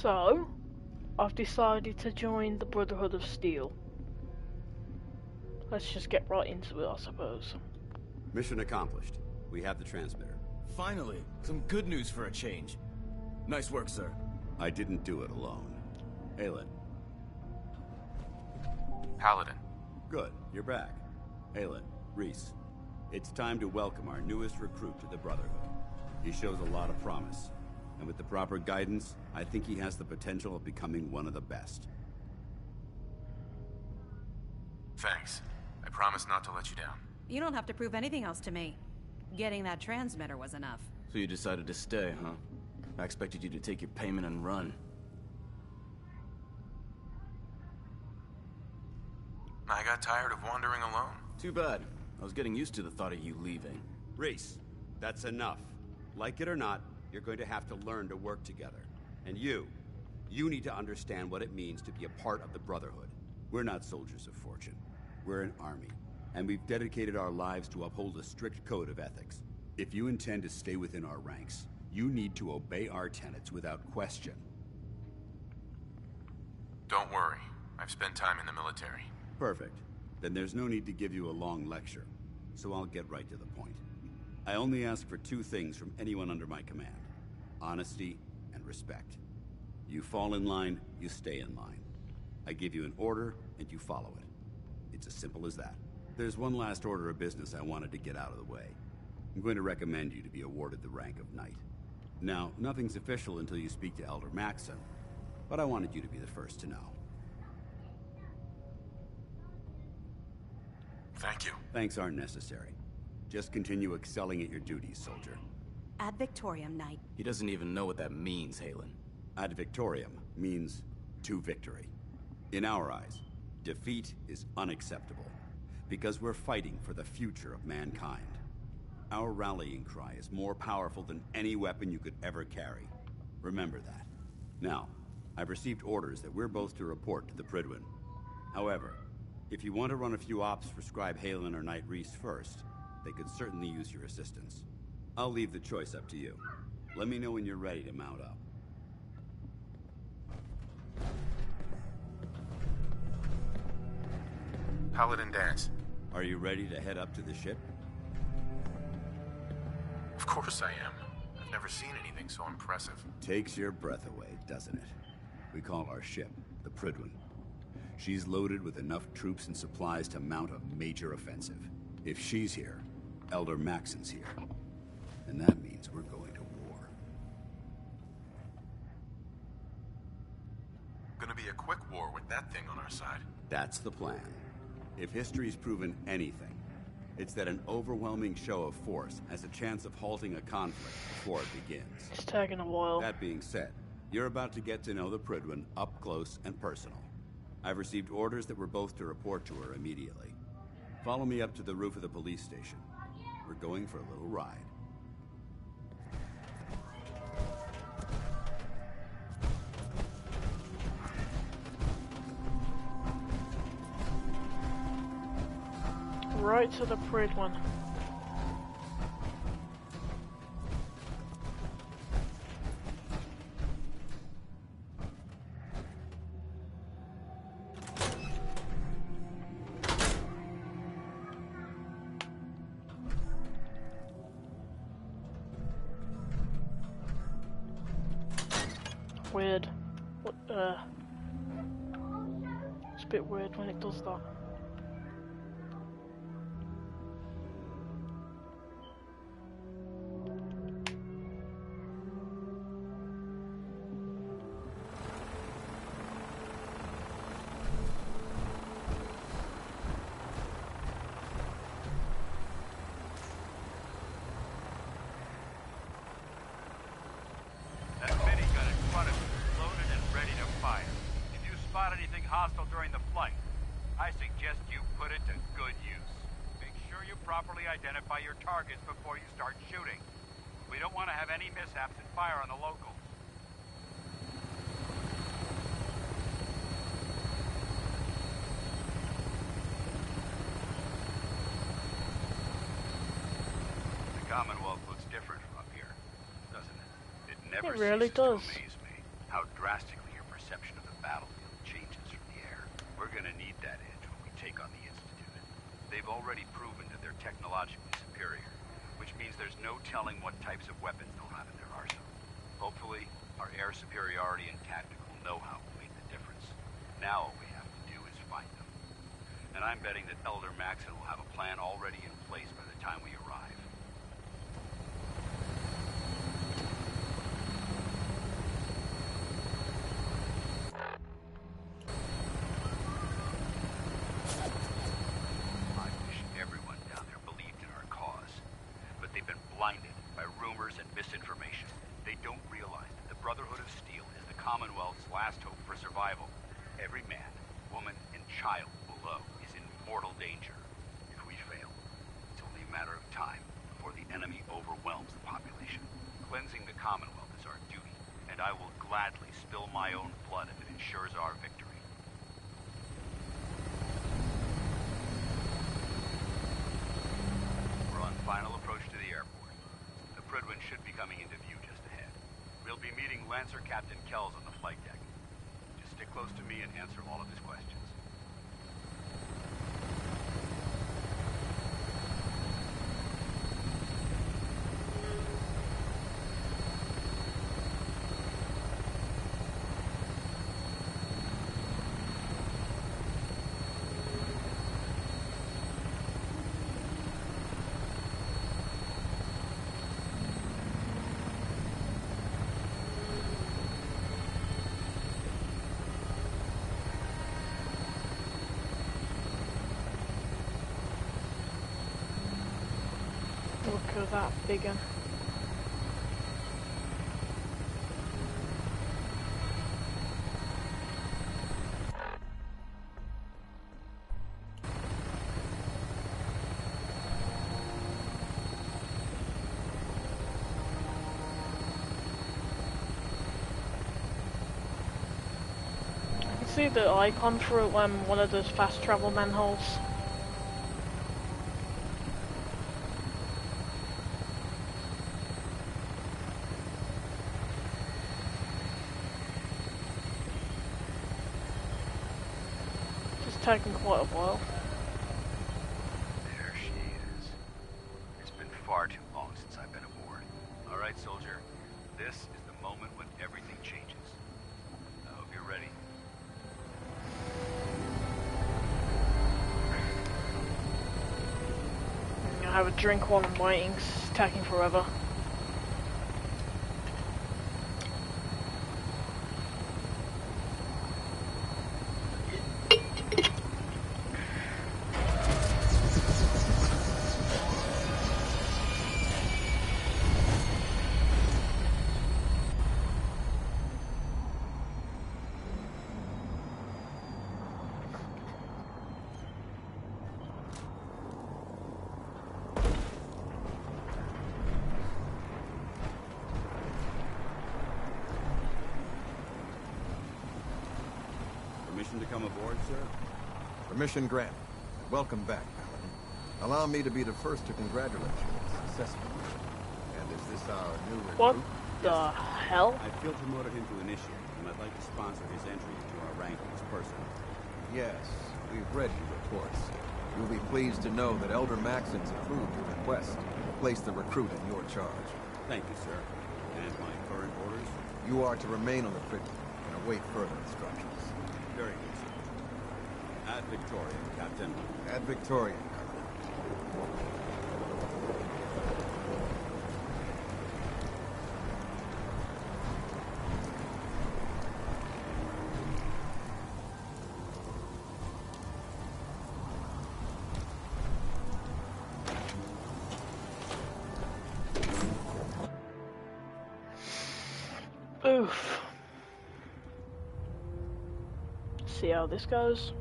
So, I've decided to join the Brotherhood of Steel. Let's just get right into it, I suppose. Mission accomplished. We have the transmitter. Finally, some good news for a change. Nice work, sir. I didn't do it alone. Aelin. Paladin. Good, you're back. Aelin, Reese. It's time to welcome our newest recruit to the Brotherhood. He shows a lot of promise. And with the proper guidance, I think he has the potential of becoming one of the best. Thanks. I promise not to let you down. You don't have to prove anything else to me. Getting that transmitter was enough. So you decided to stay, huh? I expected you to take your payment and run. I got tired of wandering alone. Too bad. I was getting used to the thought of you leaving. Reese, that's enough. Like it or not, you're going to have to learn to work together. And you need to understand what it means to be a part of the Brotherhood. We're not soldiers of fortune. We're an army. And we've dedicated our lives to uphold a strict code of ethics. If you intend to stay within our ranks, you need to obey our tenets without question. Don't worry. I've spent time in the military. Perfect. Then there's no need to give you a long lecture. So I'll get right to the point. I only ask for two things from anyone under my command. Honesty and respect. You fall in line, you stay in line. I give you an order, and you follow it. It's as simple as that. There's one last order of business I wanted to get out of the way. I'm going to recommend you to be awarded the rank of Knight. Now, nothing's official until you speak to Elder Maxson, but I wanted you to be the first to know. Thank you. Thanks aren't necessary. Just continue excelling at your duties, soldier. Ad Victoriam, Knight. He doesn't even know what that means, Halen. Ad Victoriam means to victory. In our eyes, defeat is unacceptable, because we're fighting for the future of mankind. Our rallying cry is more powerful than any weapon you could ever carry. Remember that. Now, I've received orders that we're both to report to the Prydwen. However, if you want to run a few ops for Scribe Halen or Knight Reese first, they could certainly use your assistance. I'll leave the choice up to you. Let me know when you're ready to mount up. Paladin Dance. Are you ready to head up to the ship? Of course I am. I've never seen anything so impressive. Takes your breath away, doesn't it? We call our ship the Prydwen. She's loaded with enough troops and supplies to mount a major offensive. If she's here, Elder Maxson's here. And that means we're going to war. Gonna be a quick war with that thing on our side. That's the plan. If history's proven anything, it's that an overwhelming show of force has a chance of halting a conflict before it begins. It's taking a while. That being said, you're about to get to know the Prydwen up close and personal. I've received orders that we're both to report to her immediately. Follow me up to the roof of the police station. We're going for a little ride. Right to the Prydwen. Weird. What, it's a bit weird when it does that. That minigun in front of you is loaded and ready to fire. If you spot anything hostile during the flight, I suggest you put it to good use. Make sure you properly identify your targets before you start shooting. We don't want to have any mishaps and fire on the locals. The Commonwealth looks different from up here, doesn't it? It never It really ceases to does. amaze me. how drastically your perception of the battlefield changes from the air. We're gonna need that edge when we take on the Institute. They've already proven that they're technologically superior, which means there's no telling what types of weapons they'll have in their arsenal. Hopefully, our air superiority and tactical know-how will make the difference. Now all we have to do is find them. And I'm betting that Elder Maxon will have a plan already in place by the time we arrive. I wish everyone down there believed in our cause, but they've been blinded by rumors and misinformation. They don't realize that the Brotherhood of Steel is the Commonwealth's last hope for survival. Every man, woman, and child below is in mortal danger. If we fail, it's only a matter of time before the enemy overwhelms the population. Cleansing the Commonwealth is our duty, and I will gladly spill my own blood if it ensures our victory. We're on final approach to the airport. The Prydwen should be coming into view just ahead. We'll be meeting Lancer Captain Kells on the flight deck. Just stick close to me and answer all of his questions. Look at that big one. You see the icon for one of those fast travel manholes? Taking quite a while. There she is. It's been far too long since I've been aboard. All right, soldier. This is the moment when everything changes. I hope you're ready. I'll have a drink while I'm waiting. It's taking forever. Permission to come aboard, sir? Permission granted. Welcome back, Paladin. Allow me to be the first to congratulate you on the successful mission. And is this our new recruit? What the hell? I field promoted him to initiate, and I'd like to sponsor his entry into our rankings personally. Yes, we've read your reports. You'll be pleased to know that Elder Maxon's approved your request to place the recruit in your charge. Thank you, sir. And my current orders? You are to remain on the Prydwen and await further instructions. Very good, sir. Ad Victoria, Captain. Ad Victoria, Oof. See how this goes.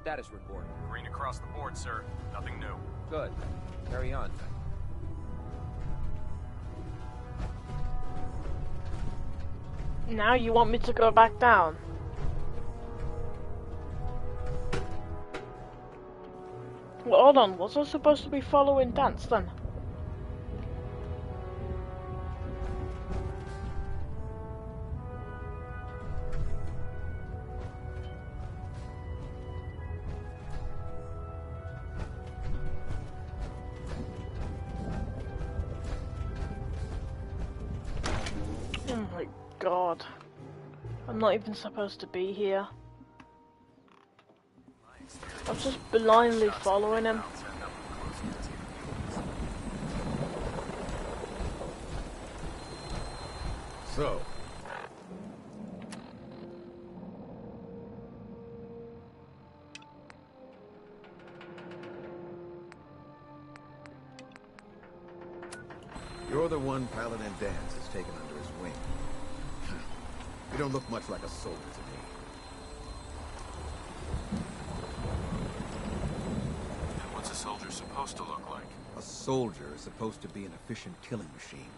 Status report. Green across the board, sir. Nothing new. Good. Carry on. Now you want me to go back down? Well, hold on, was I supposed to be following Dance then? Oh my god. I'm not even supposed to be here. I'm just blindly following him. So, you're the one Paladin Dance has taken under his wing. You don't look much like a soldier to me. And what's a soldier supposed to look like? A soldier is supposed to be an efficient killing machine,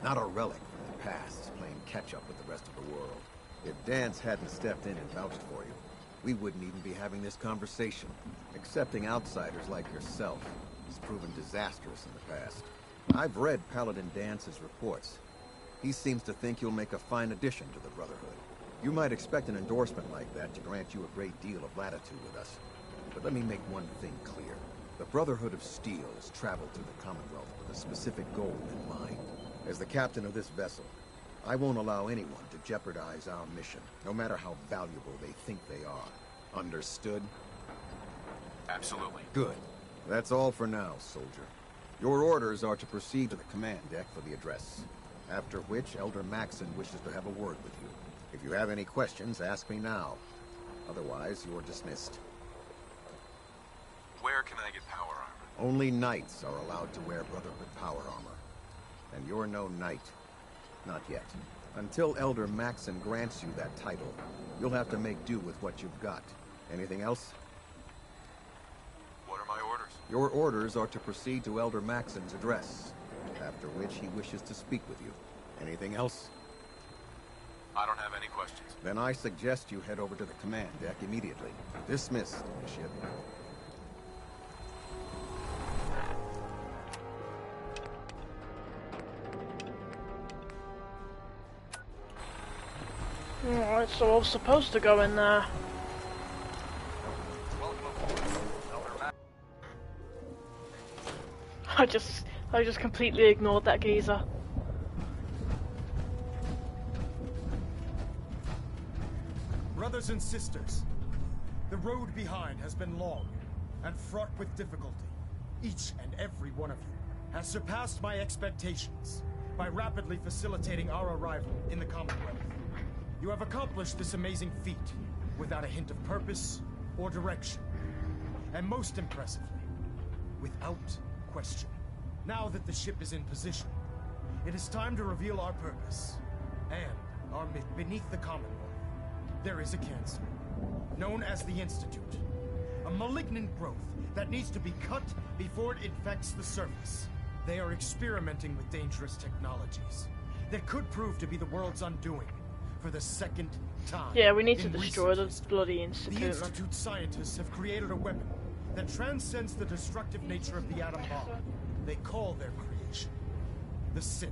not a relic from the past, playing catch-up with the rest of the world. If Dance hadn't stepped in and vouched for you, we wouldn't even be having this conversation. Accepting outsiders like yourself has proven disastrous in the past. I've read Paladin Dance's reports. He seems to think you'll make a fine addition to the Brotherhood. You might expect an endorsement like that to grant you a great deal of latitude with us. But let me make one thing clear. The Brotherhood of Steel has traveled through the Commonwealth with a specific goal in mind. As the captain of this vessel, I won't allow anyone to jeopardize our mission, no matter how valuable they think they are. Understood? Absolutely. Good. That's all for now, soldier. Your orders are to proceed to the command deck for the address. After which, Elder Maxon wishes to have a word with you. If you have any questions, ask me now. Otherwise, you're dismissed. Where can I get power armor? Only knights are allowed to wear Brotherhood power armor. And you're no knight. Not yet. Until Elder Maxon grants you that title, you'll have to make do with what you've got. Anything else? What are my orders? Your orders are to proceed to Elder Maxon's address, after which he wishes to speak with you. Anything else? I don't have any questions. Then I suggest you head over to the command deck immediately. Dismissed, ship. Alright, so I was supposed to go in there. I just completely ignored that geezer. Brothers and sisters, the road behind has been long and fraught with difficulty. Each and every one of you has surpassed my expectations by rapidly facilitating our arrival in the Commonwealth. You have accomplished this amazing feat without a hint of purpose or direction. And most impressively, without question. Now that the ship is in position, it is time to reveal our purpose and our myth. Beneath the Commonwealth, there is a cancer, known as the Institute. A malignant growth that needs to be cut before it infects the surface. They are experimenting with dangerous technologies that could prove to be the world's undoing for the second time. Yeah, we need to in destroy the recent bloody history. Institute, The man. Institute scientists have created a weapon that transcends the destructive nature of the atom bomb. They call their creation the Synth.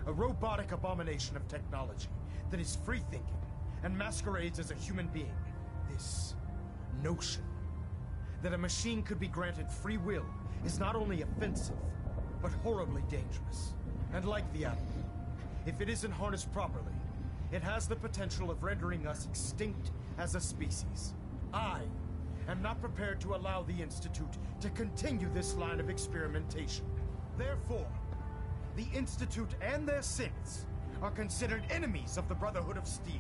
A robotic abomination of technology that is free-thinking and masquerades as a human being. This notion that a machine could be granted free will is not only offensive, but horribly dangerous. And like the atom, if it isn't harnessed properly, it has the potential of rendering us extinct as a species. I am not prepared to allow the Institute to continue this line of experimentation. Therefore, the Institute and their synths are considered enemies of the Brotherhood of Steel,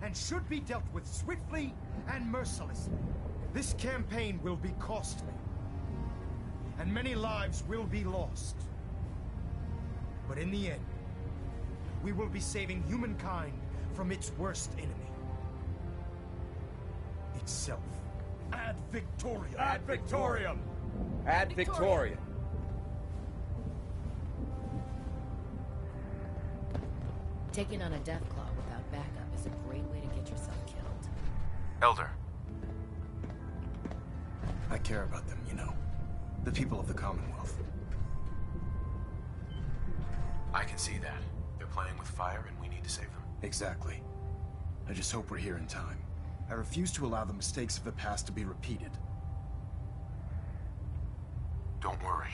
and should be dealt with swiftly and mercilessly. This campaign will be costly, and many lives will be lost. But in the end, we will be saving humankind from its worst enemy. Itself. Add Ad Victoriam! Ad Victoriam! Ad Victoriam! Taking on a Deathclaw without backup is a great way to get yourself killed. Elder. I care about them, you know. The people of the Commonwealth. I can see that. They're playing with fire and we need to save them. Exactly. I just hope we're here in time. I refuse to allow the mistakes of the past to be repeated. Don't worry.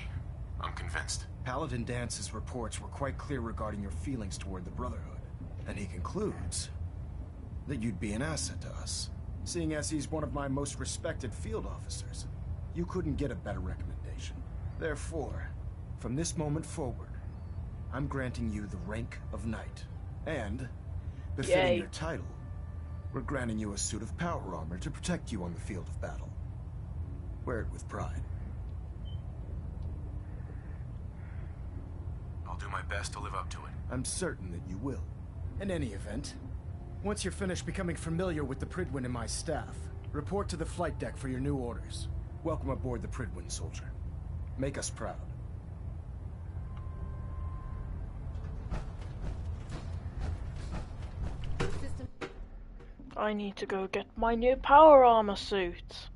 I'm convinced. Paladin Dance's reports were quite clear regarding your feelings toward the Brotherhood. And he concludes that you'd be an asset to us. Seeing as he's one of my most respected field officers, you couldn't get a better recommendation. Therefore, from this moment forward, I'm granting you the rank of Knight. And, befitting your title, we're granting you a suit of power armor to protect you on the field of battle. Wear it with pride. I'll do my best to live up to it. I'm certain that you will. In any event, once you're finished becoming familiar with the Pridwin and my staff, report to the flight deck for your new orders. Welcome aboard the Pridwin, soldier. Make us proud. I need to go get my new power armor suit.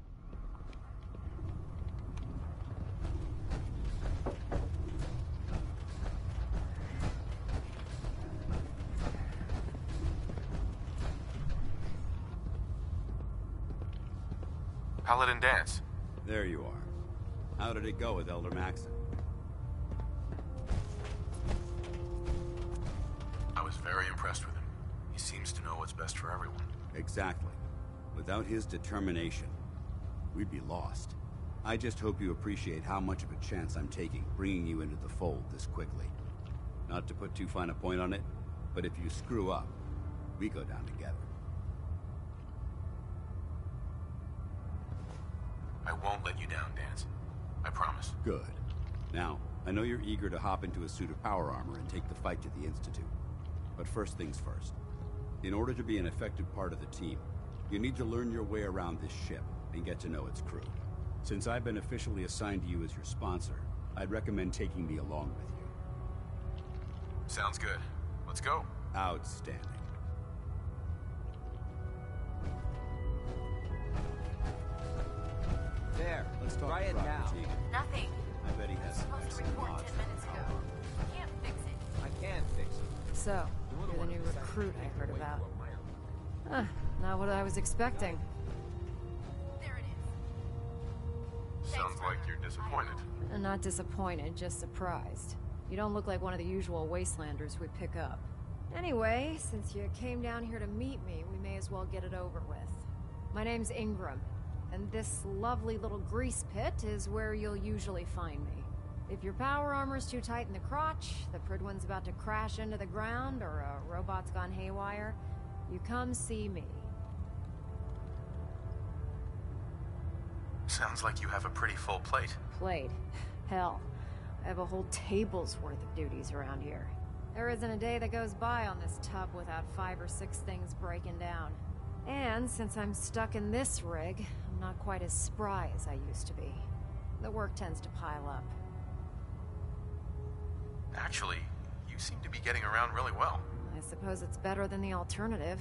Paladin Dance. There you are. How did it go with Elder Maxon? I was very impressed with him. He seems to know what's best for everyone. Exactly. Without his determination, we'd be lost. I just hope you appreciate how much of a chance I'm taking bringing you into the fold this quickly. Not to put too fine a point on it, but if you screw up, we go down together. I won't let you down, Dance. I promise. Good. Now, I know you're eager to hop into a suit of power armor and take the fight to the Institute. But first things first. In order to be an effective part of the team, you need to learn your way around this ship and get to know its crew. Since I've been officially assigned to you as your sponsor, I'd recommend taking me along with you. Sounds good. Let's go. Outstanding. There. Let's talk Try it about now. fatigue. Nothing. I bet he has some Supposed to excellent report odds 10 minutes for ago. power armor. Can't fix it. I can fix it. So, you're the new recruit I heard about. Not what I was expecting. There it is. Sounds like you're disappointed. Not disappointed, just surprised. You don't look like one of the usual wastelanders we pick up. Anyway, since you came down here to meet me, we may as well get it over with. My name's Ingram, and this lovely little grease pit is where you'll usually find me. If your power armor's too tight in the crotch, the Pridwin's about to crash into the ground, or a robot's gone haywire, you come see me. Sounds like you have a pretty full plate. Plate? Hell, I have a whole table's worth of duties around here. There isn't a day that goes by on this tub without 5 or 6 things breaking down. And since I'm stuck in this rig, I'm not quite as spry as I used to be. The work tends to pile up. Actually, you seem to be getting around really well. I suppose it's better than the alternative.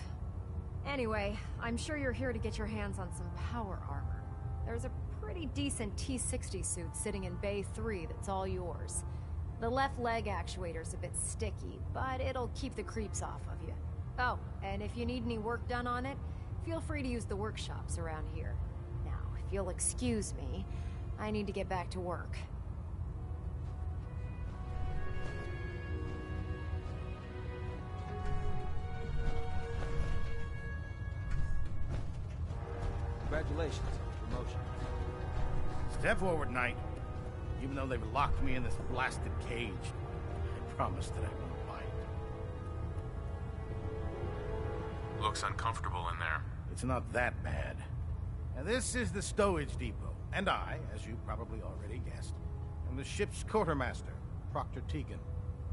Anyway, I'm sure you're here to get your hands on some power armor. There's a pretty decent T-60 suit sitting in Bay 3 that's all yours. The left leg actuator's a bit sticky, but it'll keep the creeps off of you. Oh, and if you need any work done on it, feel free to use the workshops around here. Now, if you'll excuse me, I need to get back to work. Congratulations on the promotion. Step forward, Knight. Even though they've locked me in this blasted cage, I promise that I won't bite. Looks uncomfortable in there. It's not that bad. Now, this is the stowage depot, and I, as you probably already guessed, am the ship's quartermaster, Proctor Tegan.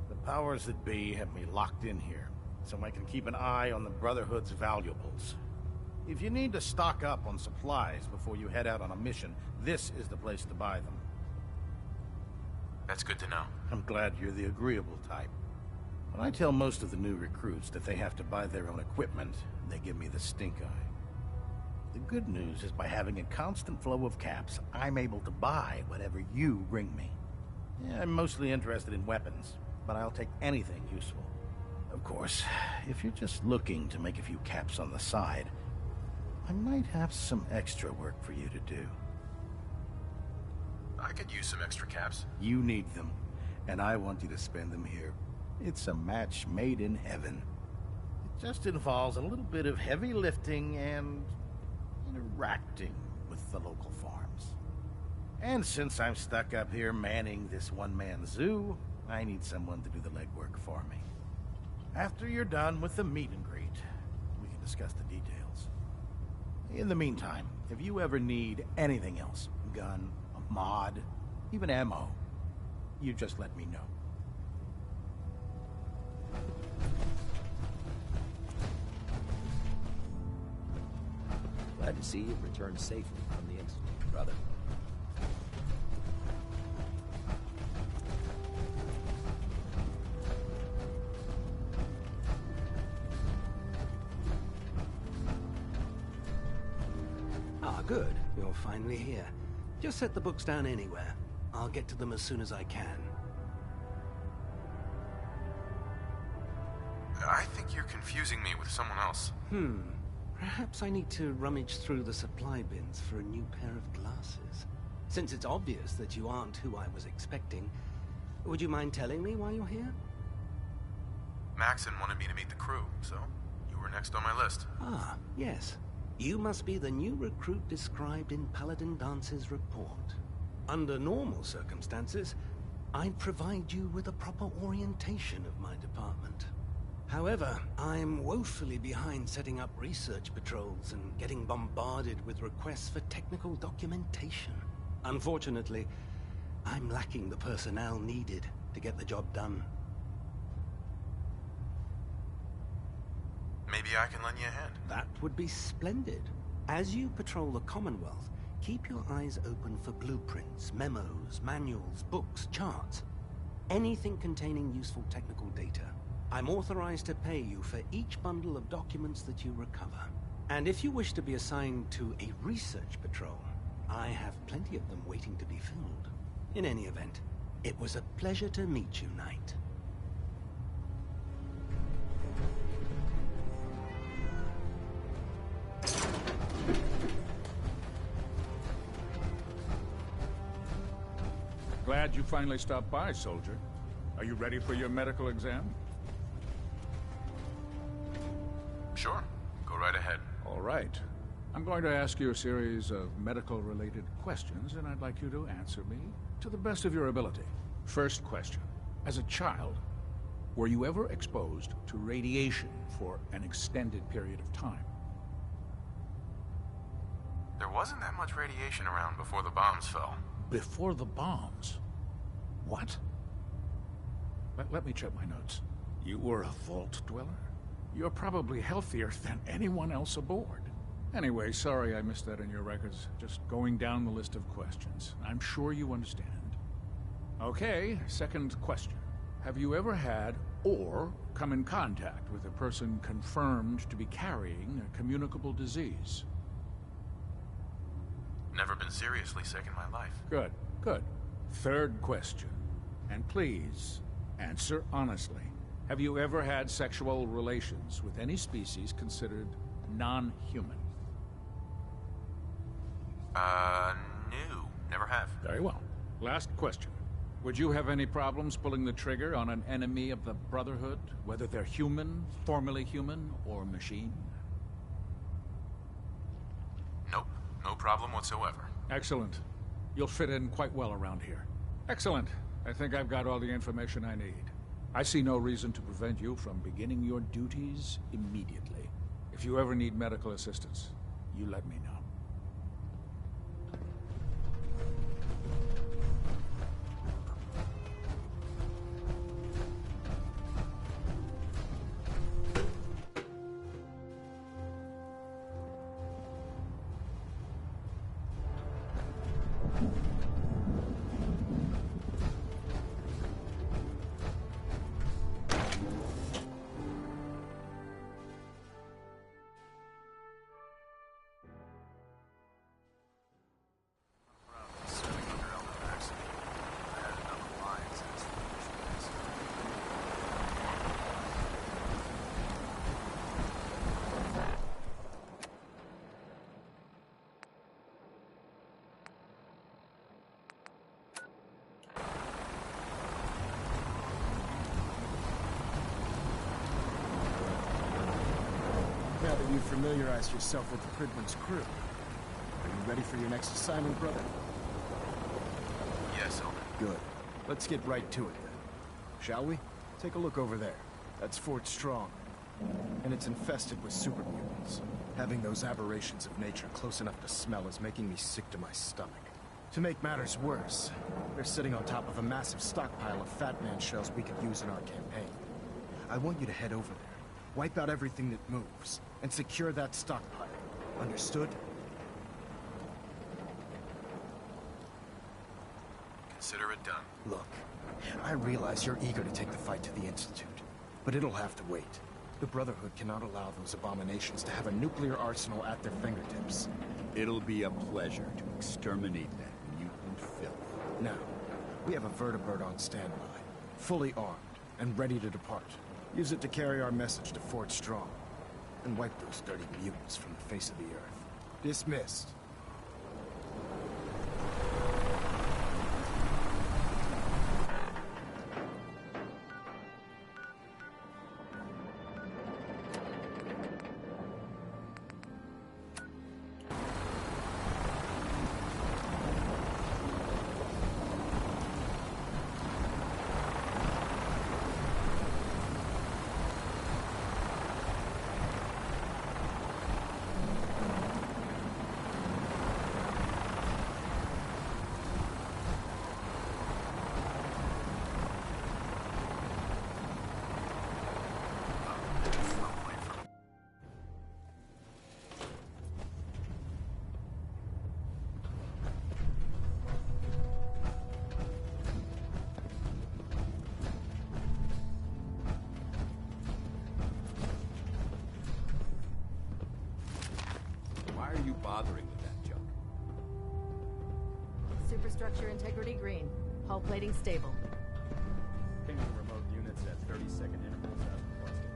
The powers that be have me locked in here, so I can keep an eye on the Brotherhood's valuables. If you need to stock up on supplies before you head out on a mission, this is the place to buy them. That's good to know. I'm glad you're the agreeable type. When I tell most of the new recruits that they have to buy their own equipment, they give me the stink eye. The good news is by having a constant flow of caps, I'm able to buy whatever you bring me. Yeah, I'm mostly interested in weapons, but I'll take anything useful. Of course, if you're just looking to make a few caps on the side, I might have some extra work for you to do. I could use some extra caps. You need them, and I want you to spend them here. It's a match made in heaven. It just involves a little bit of heavy lifting and interacting with the local farms. And since I'm stuck up here manning this one-man zoo, I need someone to do the legwork for me. After you're done with the meet and greet, we can discuss the details. In the meantime, if you ever need anything else, gun, a mod, even ammo, you just let me know. Glad to see you returned safely from the Institute, brother. Ah, good. You're finally here. Just set the books down anywhere. I'll get to them as soon as I can. I think you're confusing me with someone else. Perhaps I need to rummage through the supply bins for a new pair of glasses. Since it's obvious that you aren't who I was expecting, would you mind telling me why you're here? Maxon wanted me to meet the crew, so you were next on my list. Ah, yes. You must be the new recruit described in Paladin Dance's report. Under normal circumstances, I'd provide you with a proper orientation of my department. However, I'm woefully behind setting up research patrols and getting bombarded with requests for technical documentation. Unfortunately, I'm lacking the personnel needed to get the job done. Maybe I can lend you a hand. That would be splendid. As you patrol the Commonwealth, keep your eyes open for blueprints, memos, manuals, books, charts. Anything containing useful technical data. I'm authorized to pay you for each bundle of documents that you recover. And if you wish to be assigned to a research patrol, I have plenty of them waiting to be filled. In any event, it was a pleasure to meet you, Knight. Glad you finally stopped by, soldier. Are you ready for your medical exam? Sure. Go right ahead. All right. I'm going to ask you a series of medical-related questions, and I'd like you to answer me to the best of your ability. First question. As a child, were you ever exposed to radiation for an extended period of time? There wasn't that much radiation around before the bombs fell. Before the bombs? What? Let me check my notes. You were a vault dweller? You're probably healthier than anyone else aboard. Anyway, sorry I missed that in your records. Just going down the list of questions. I'm sure you understand. Okay, second question. Have you ever had or come in contact with a person confirmed to be carrying a communicable disease? Never been seriously sick in my life. Good, good. Third question. And please, answer honestly. Have you ever had sexual relations with any species considered non-human? No. Never have. Very well. Last question. Would you have any problems pulling the trigger on an enemy of the Brotherhood, whether they're human, formerly human, or machine? Nope. No problem whatsoever. Excellent. You'll fit in quite well around here. Excellent. I think I've got all the information I need. I see no reason to prevent you from beginning your duties immediately. If you ever need medical assistance, you let me know. you familiarize yourself with the Pridman's crew. Are you ready for your next assignment, brother? Yes, Elder. Good. Let's get right to it then. Shall we? Take a look over there. That's Fort Strong. And it's infested with super mutants. Having those aberrations of nature close enough to smell is making me sick to my stomach. To make matters worse, they're sitting on top of a massive stockpile of Fat Man shells we could use in our campaign. I want you to head over there, wipe out everything that moves, and secure that stockpile. Understood? Consider it done. Look, I realize you're eager to take the fight to the Institute, but it'll have to wait. The Brotherhood cannot allow those abominations to have a nuclear arsenal at their fingertips. It'll be a pleasure to exterminate that mutant filth. Now, we have a vertibird on standby, fully armed and ready to depart. Use it to carry our message to Fort Strong, and wipe those dirty mutants from the face of the earth. Dismissed. Why are you bothering with that junk? Superstructure integrity green. Hull plating stable. Pinging remote units at 30-second intervals as requested.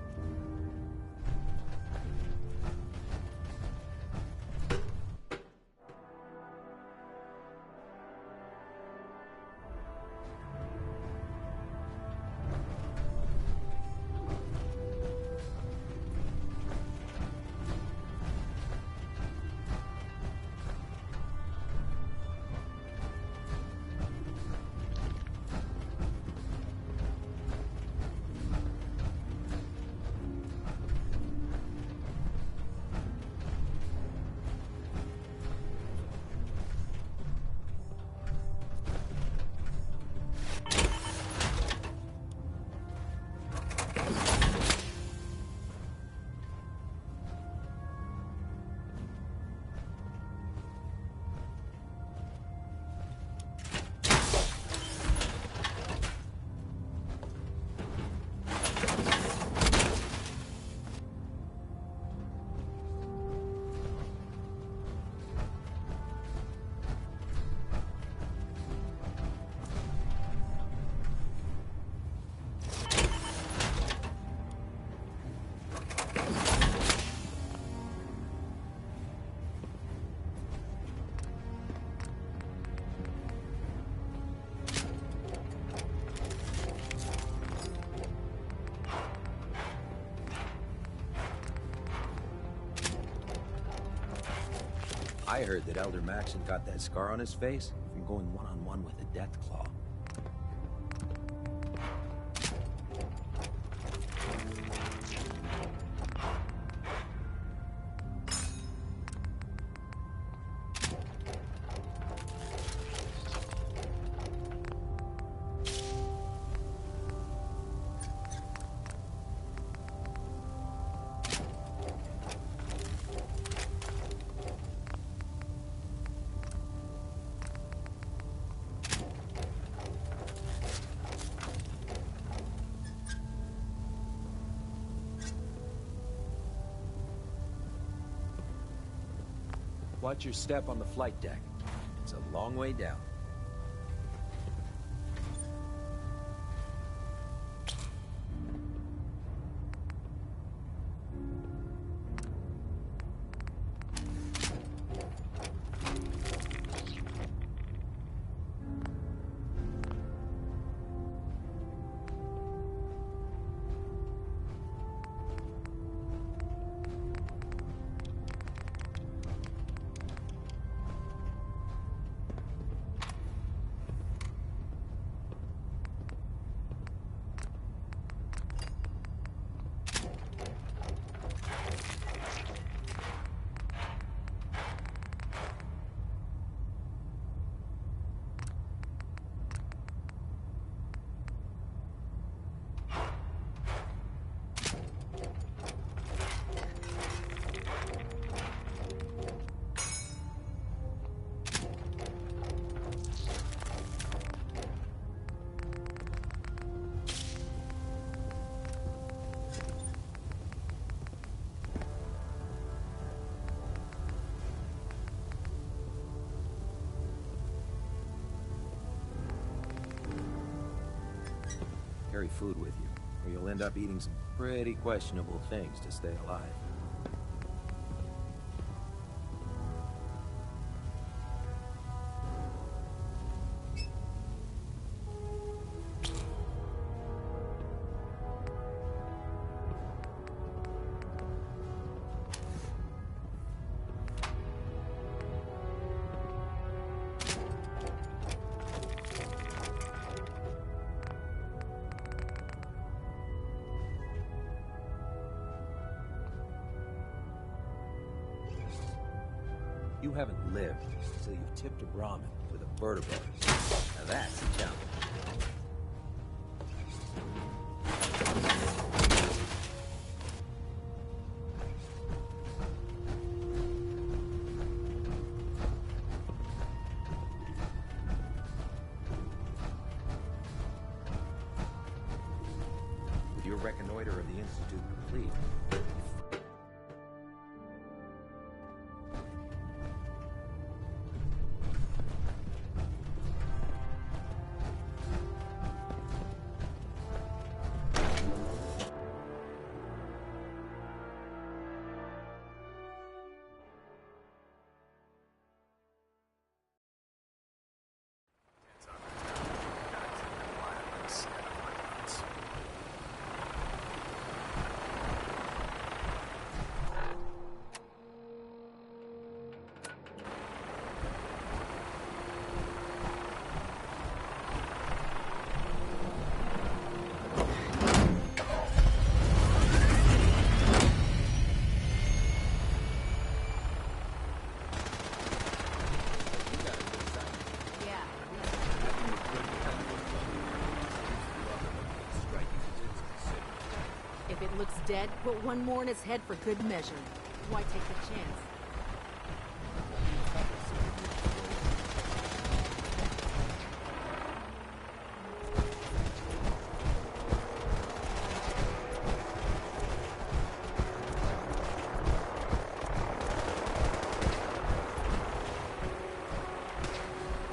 I heard that Elder Maxon got that scar on his face from going one-on-one with a Deathclaw. Watch your step on the flight deck. It's a long way down. carry food with you, or you'll end up eating some pretty questionable things to stay alive. You haven't lived until you've tipped a Brahmin with a vertebra. Now that's a challenge. With your reconnoiter of the Institute complete, If it looks dead, put one more in its head for good measure. Why take the chance?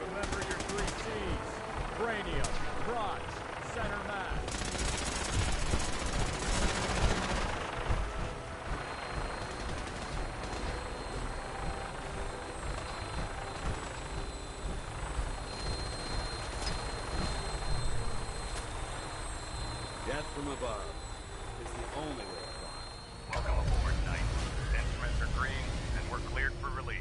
Remember your 3 C's. Cranium, crotch, center mass. Death from above is the only way to fly. Welcome aboard, Knight. Instruments are green, and we're cleared for release.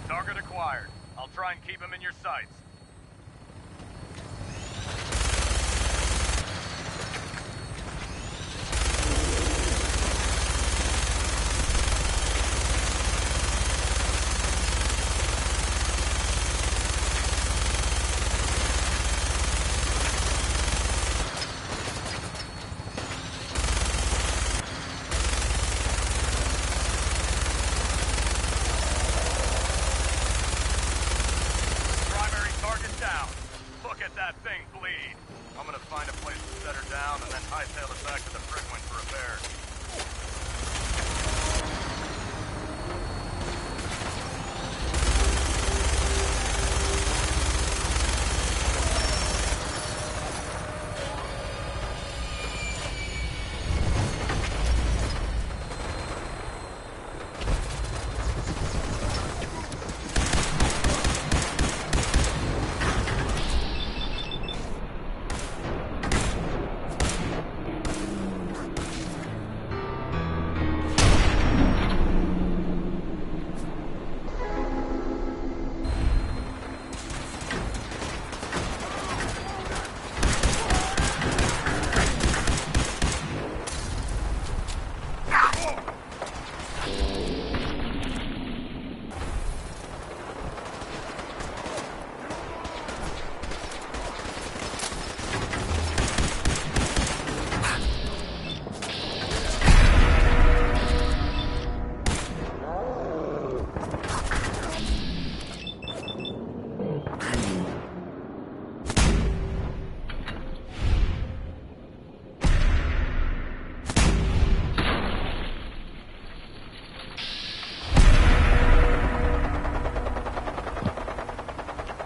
Target acquired. I'll try and keep him in your sights. That thing bleed. I'm gonna find a place to set her down and then hightail her back to the Brickwin for repairs.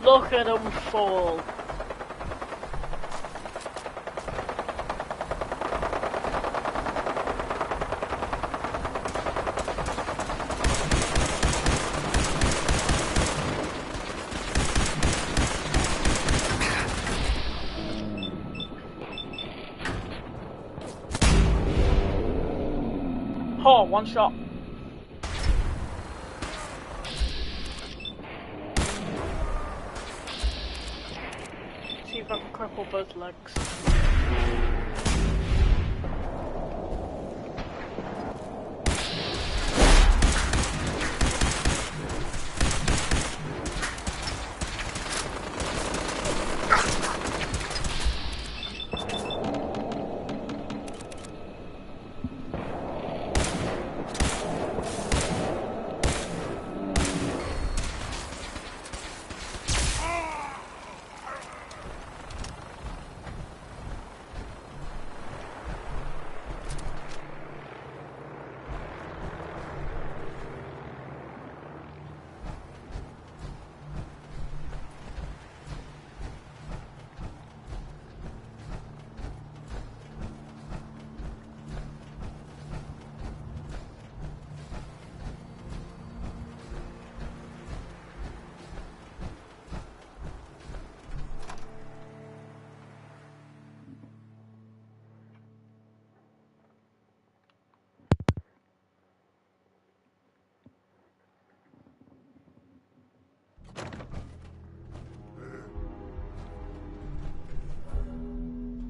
Look at them fall. Oh, one shot. See if I can cripple both legs.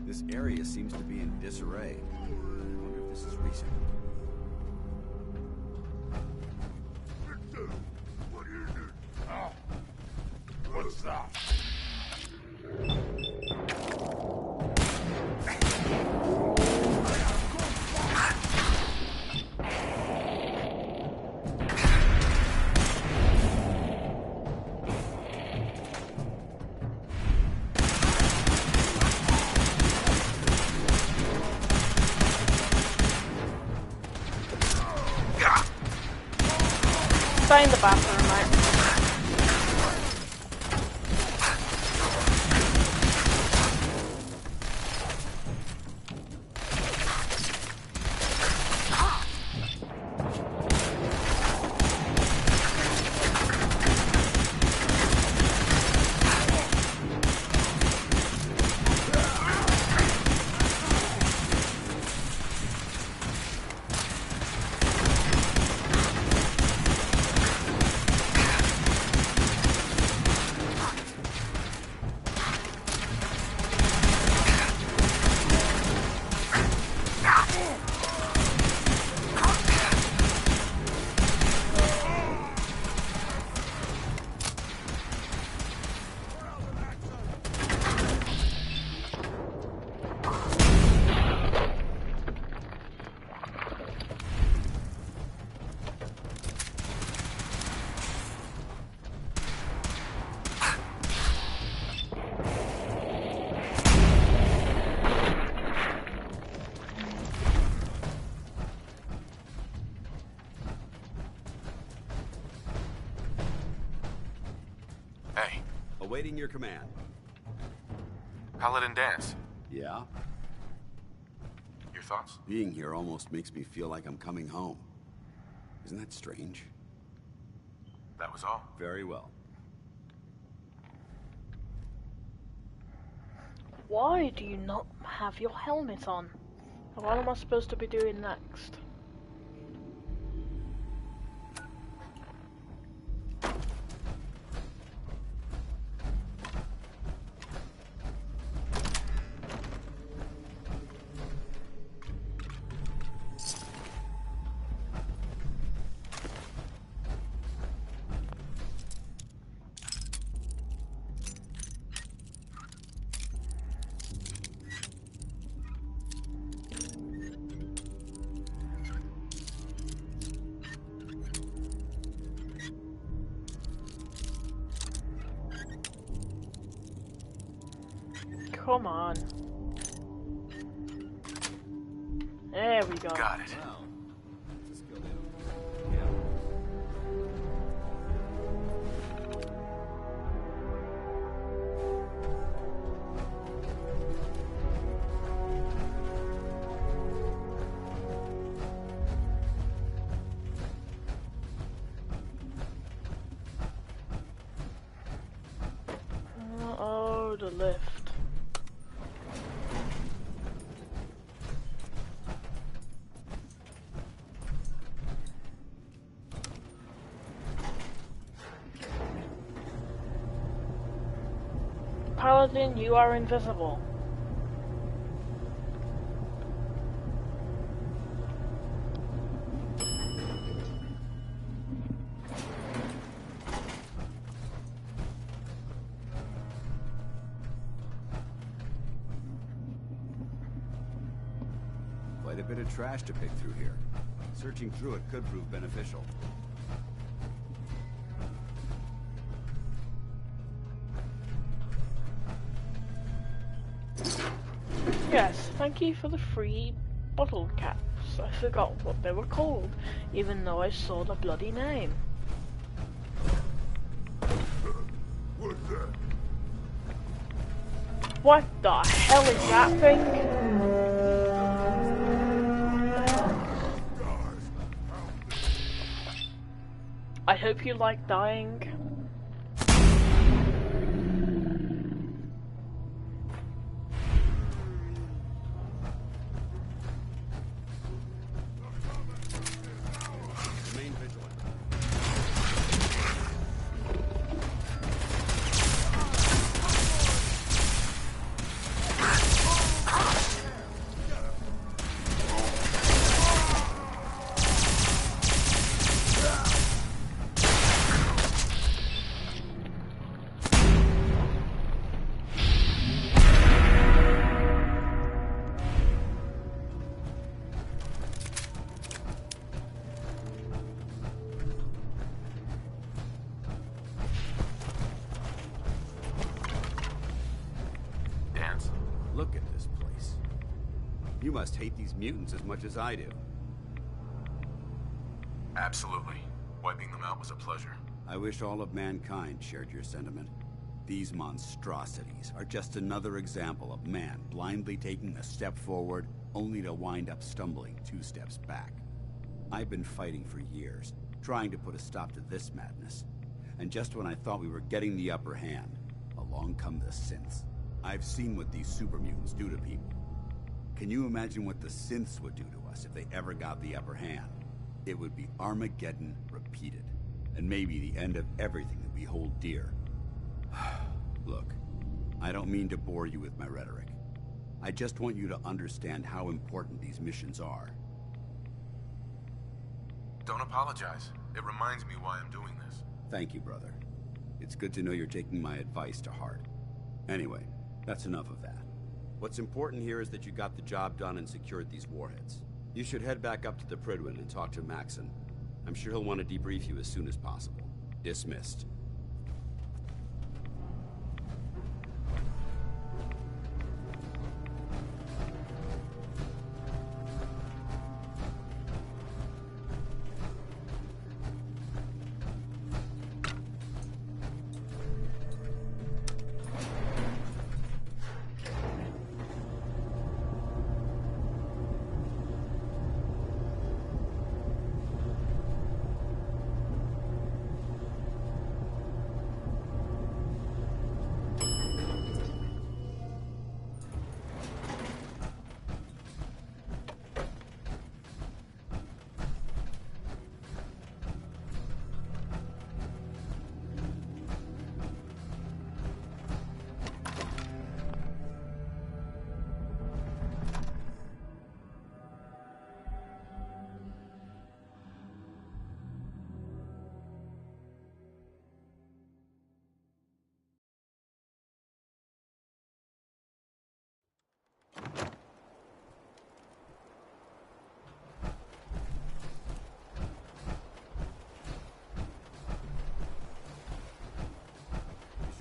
This area seems to be in disarray. I wonder if this is recent. Victor, what is it? Oh, what's that? Stay in the bathroom, mate. Hey. Awaiting your command. Paladin Dance. Yeah? Your thoughts? Being here almost makes me feel like I'm coming home. Isn't that strange? That was all. Very well. Why do you not have your helmet on? What am I supposed to be doing next? Come on. There we go. Got it. Wow. That's a skill they don't. lift. Paladin, you are invisible. Quite a bit of trash to pick through here. Searching through it could prove beneficial. Yes, thank you for the free bottle caps. I forgot what they were called, even though I saw the bloody name. What's that? What the hell is that thing? I hope you like dying. Remain vigilant. Dance? Look at this place. You must hate these mutants as much as I do. Absolutely. Wiping them out was a pleasure. I wish all of mankind shared your sentiment. These monstrosities are just another example of man blindly taking a step forward, only to wind up stumbling 2 steps back. I've been fighting for years, trying to put a stop to this madness. And just when I thought we were getting the upper hand, along come the synths. I've seen what these super mutants do to people. Can you imagine what the synths would do to us if they ever got the upper hand? It would be Armageddon repeated, and maybe the end of everything that we hold dear. Look, I don't mean to bore you with my rhetoric. I just want you to understand how important these missions are. Don't apologize. It reminds me why I'm doing this. Thank you, brother. It's good to know you're taking my advice to heart. Anyway, that's enough of that. What's important here is that you got the job done and secured these warheads. You should head back up to the Prydwen and talk to Maxon. I'm sure he'll want to debrief you as soon as possible. Dismissed.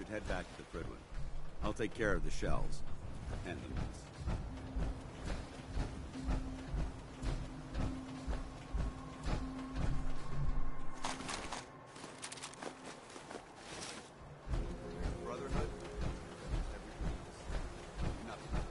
Head back to the Prydwen. I'll take care of the shells and the mess. Brotherhood? Nothing.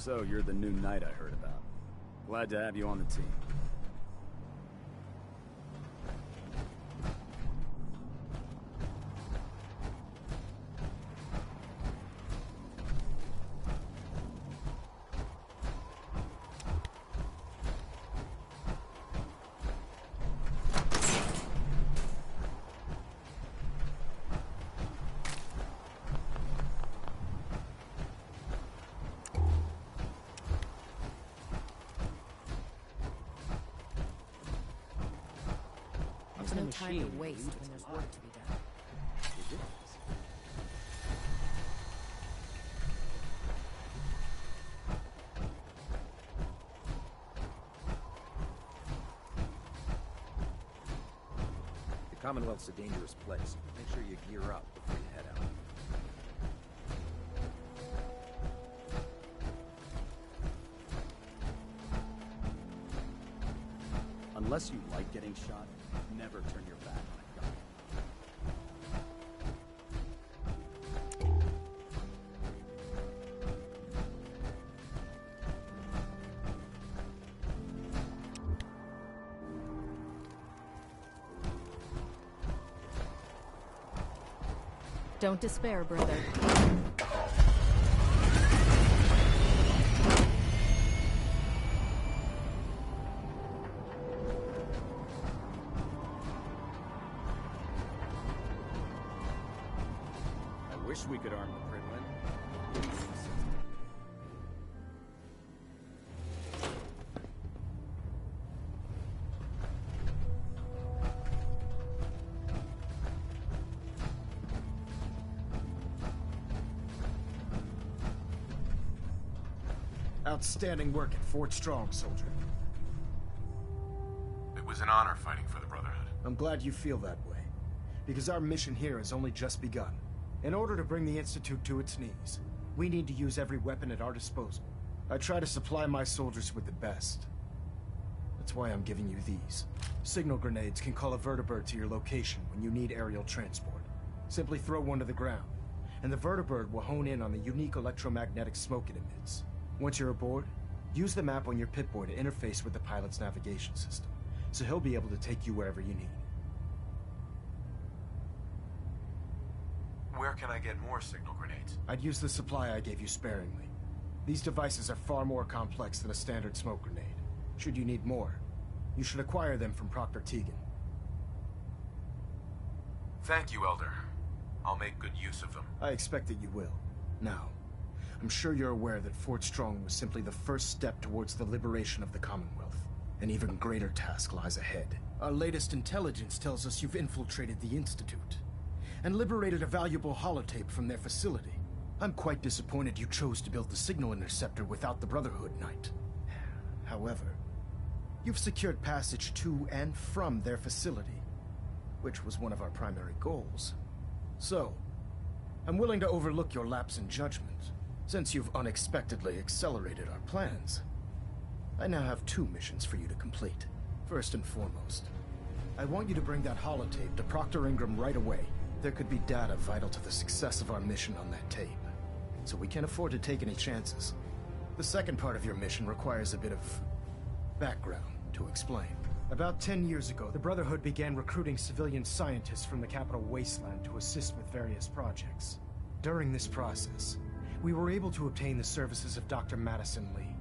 So, you're the new knight I heard about. Glad to have you on the team. There's no time to waste when there's work to be done. The Commonwealth's a dangerous place. Make sure you gear up before you head out. Unless you like getting shot, never turn your back on a gun. Don't despair, brother. I wish we could arm the Pridlin. Outstanding work at Fort Strong, soldier. It was an honor fighting for the Brotherhood. I'm glad you feel that way, because our mission here has only just begun. In order to bring the Institute to its knees, we need to use every weapon at our disposal. I try to supply my soldiers with the best. That's why I'm giving you these. Signal grenades can call a vertibird to your location when you need aerial transport. Simply throw one to the ground, and the vertibird will hone in on the unique electromagnetic smoke it emits. Once you're aboard, use the map on your Pip-Boy to interface with the pilot's navigation system, so he'll be able to take you wherever you need. Where can I get more signal grenades? I'd use the supply I gave you sparingly. These devices are far more complex than a standard smoke grenade. Should you need more, you should acquire them from Proctor Tegan. Thank you, Elder. I'll make good use of them. I expect that you will. Now, I'm sure you're aware that Fort Strong was simply the first step towards the liberation of the Commonwealth. An even greater task lies ahead. Our latest intelligence tells us you've infiltrated the Institute and liberated a valuable holotape from their facility. I'm quite disappointed you chose to build the signal interceptor without the Brotherhood, Knight. However, you've secured passage to and from their facility, which was one of our primary goals. So, I'm willing to overlook your lapse in judgment, since you've unexpectedly accelerated our plans. I now have 2 missions for you to complete. First and foremost, I want you to bring that holotape to Proctor Ingram right away. There could be data vital to the success of our mission on that tape, so we can't afford to take any chances. The second part of your mission requires a bit of background to explain. About 10 years ago, the Brotherhood began recruiting civilian scientists from the capital wasteland to assist with various projects. During this process, we were able to obtain the services of Dr. Madison Lee,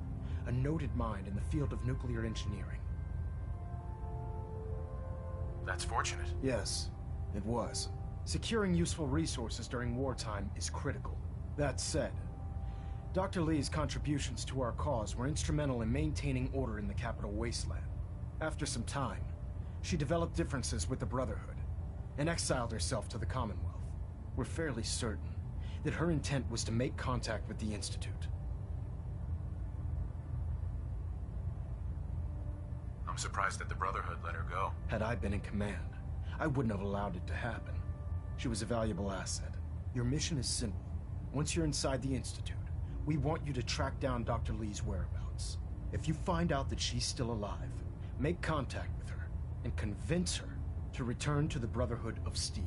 a noted mind in the field of nuclear engineering. That's fortunate. Yes, it was. Securing useful resources during wartime is critical. That said, Dr. Lee's contributions to our cause were instrumental in maintaining order in the capital wasteland. After some time, she developed differences with the Brotherhood and exiled herself to the Commonwealth. We're fairly certain that her intent was to make contact with the Institute. I'm surprised that the Brotherhood let her go. Had I been in command, I wouldn't have allowed it to happen. She was a valuable asset. Your mission is simple. Once you're inside the Institute, we want you to track down Dr. Lee's whereabouts. If you find out that she's still alive, make contact with her and convince her to return to the Brotherhood of Steel.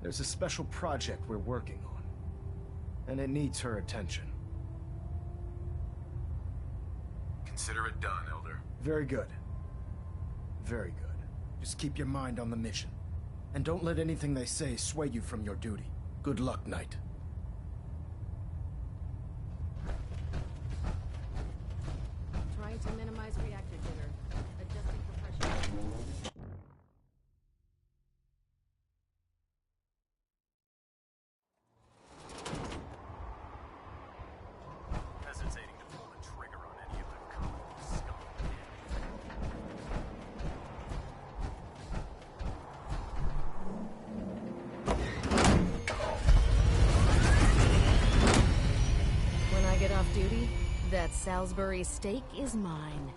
There's a special project we're working on, and it needs her attention. Consider it done, Elder. Very good. Very good. Just keep your mind on the mission. And don't let anything they say sway you from your duty. Good luck, Knight. Trying to minimize reactor jitter. Adjusting compression. Hesitating to pull the trigger on any of the common scum. When I get off duty, that Salisbury steak is mine.